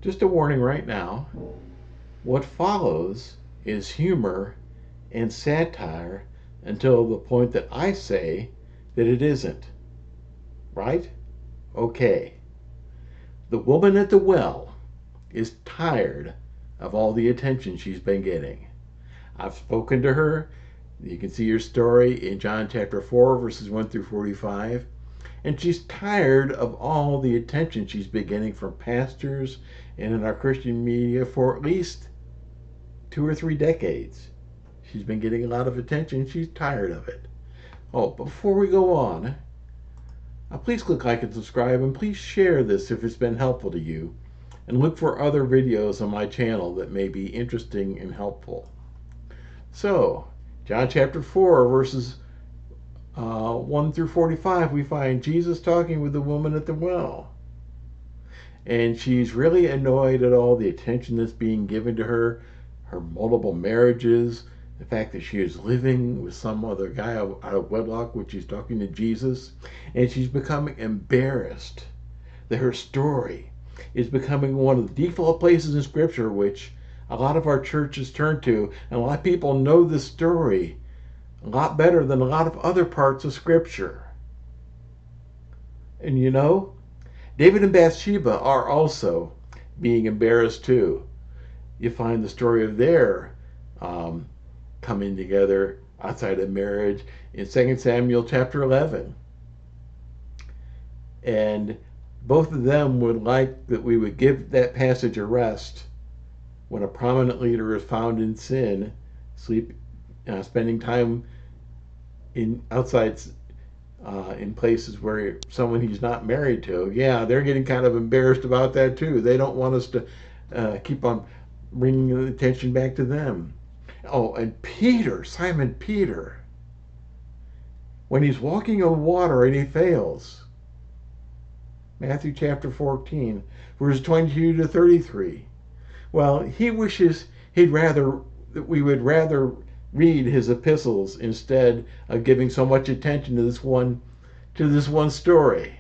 Just a warning right now. What follows is humor and satire until the point that I say that it isn't. Right? Okay. The woman at the well is tired of all the attention she's been getting. I've spoken to her. You can see her story in John chapter 4, verses 1 through 45. And she's tired of all the attention she's been getting from pastors and in our Christian media for at least 2 or 3 decades. She's been getting a lot of attention. She's tired of it. Oh, before we go on, please click like and subscribe, and please share this if it's been helpful to you. And look for other videos on my channel that may be interesting and helpful. So, John chapter 4, verses 1 through 45, we find Jesus talking with the woman at the well. And she's really annoyed at all the attention that's being given to her multiple marriages, the fact that she is living with some other guy out of wedlock when she's talking to Jesus. And she's becoming embarrassed that her story is becoming one of the default places in Scripture which a lot of our churches turn to. And a lot of people know this story a lot better than a lot of other parts of Scripture. And you know, David and Bathsheba are also being embarrassed too. You find the story of their coming together outside of marriage in 2 Samuel chapter 11. And both of them would like that we would give that passage a rest when a prominent leader is found in sin, spending time outside in places where someone he's not married to. Yeah, they're getting kind of embarrassed about that too. They don't want us to keep on bringing the attention back to them. Oh, and Peter, Simon Peter, when he's walking on water and he fails. Matthew chapter 14, verses 22 to 33. Well, he wishes that we would rather read his epistles instead of giving so much attention to this one story.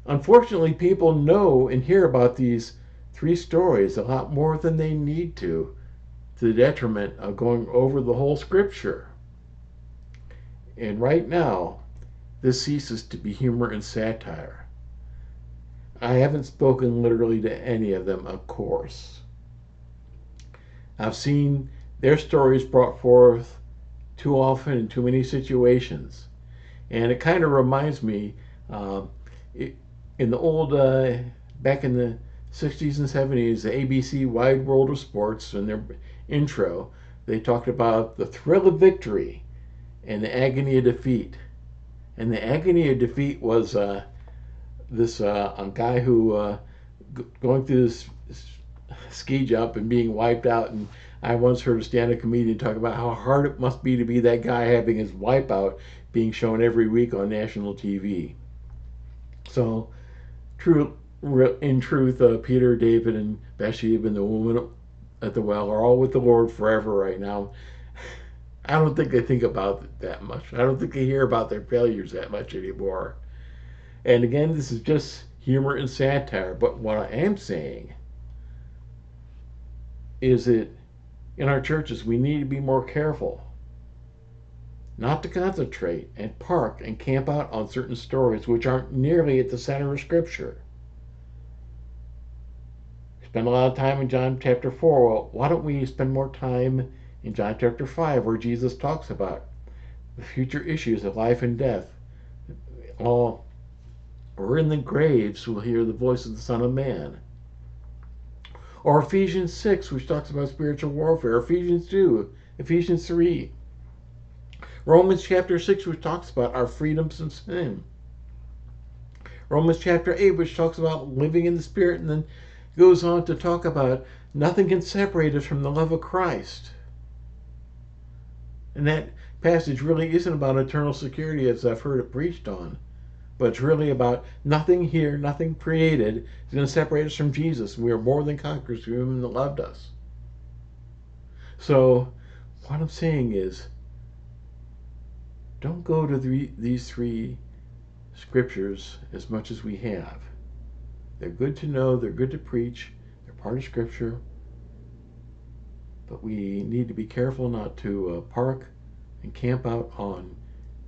Unfortunately, people know and hear about these 3 stories a lot more than they need to the detriment of going over the whole Scripture. And right now, this ceases to be humor and satire. I haven't spoken literally to any of them, of course. I've seen their stories brought forth too often in too many situations. And it kind of reminds me, in the old, back in the 60s and 70s, the ABC Wide World of Sports, in their intro, they talked about the thrill of victory and the agony of defeat. And the agony of defeat was a guy who going through this ski jump and being wiped out. And I once heard a stand-up comedian talk about how hard it must be to be that guy having his wipeout being shown every week on national TV. So, in truth, Peter, David, and Bathsheba and the woman at the well are all with the Lord forever right now. I don't think they think about it that much. I don't think they hear about their failures that much anymore. And again, this is just humor and satire. But what I am saying is that in our churches, we need to be more careful not to concentrate and park and camp out on certain stories which aren't nearly at the center of Scripture. We spend a lot of time in John chapter 4. Well, why don't we spend more time in John chapter 5, where Jesus talks about the future issues of life and death? All or in the graves will hear the voice of the Son of Man. Or Ephesians 6, which talks about spiritual warfare. Ephesians 2, Ephesians 3. Romans chapter 6, which talks about our freedom from sin. Romans chapter 8, which talks about living in the Spirit, and then goes on to talk about nothing can separate us from the love of Christ. And that passage really isn't about eternal security as I've heard it preached on, but it's really about nothing here, nothing created is going to separate us from Jesus. We are more than conquerors through Him that loved us. So what I'm saying is, don't go to these 3 scriptures as much as we have. They're good to know, they're good to preach, they're part of Scripture, but we need to be careful not to park and camp out on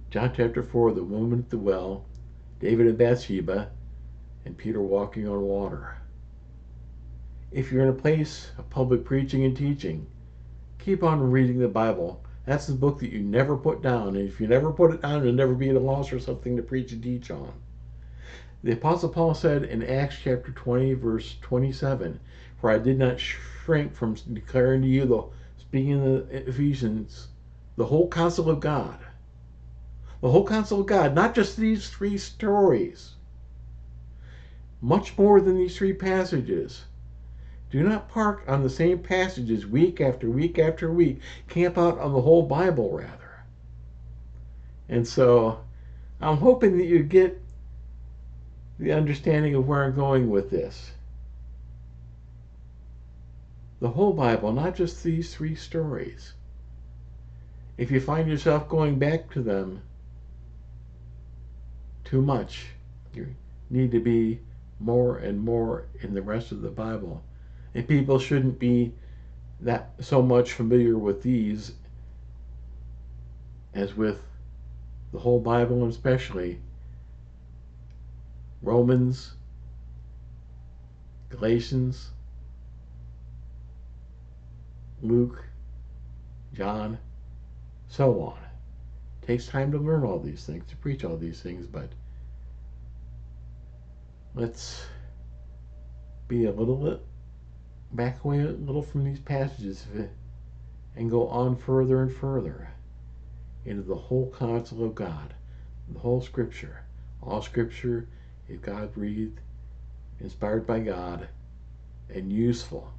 John chapter 4, the woman at the well, David and Bathsheba, and Peter walking on water. If you're in a place of public preaching and teaching, keep on reading the Bible. That's the book that you never put down. And if you never put it down, you'll never be at a loss for something to preach and teach on. The Apostle Paul said in Acts chapter 20, verse 27, "For I did not shrink from declaring to you, speaking in the Ephesians, the whole counsel of God." The whole counsel of God, not just these three stories. Much more than these three passages. Do not park on the same passages week after week after week. Camp out on the whole Bible, rather. And so I'm hoping that you get the understanding of where I'm going with this. The whole Bible, not just these three stories. If you find yourself going back to them too much, you need to be more and more in the rest of the Bible. And people shouldn't be that so much familiar with these as with the whole Bible, and especially Romans, Galatians, Luke, John, so on. It takes time to learn all these things, to preach all these things, but let's be a little back away a little from these passages and go on further and further into the whole counsel of God, the whole Scripture. All Scripture is God breathed, inspired by God, and useful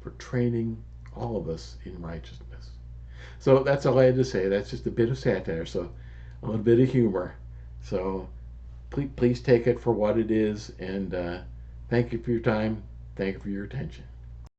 for training all of us in righteousness. So that's all I had to say. That's just a bit of satire, so a little bit of humor. So please take it for what it is, and thank you for your time. Thank you for your attention.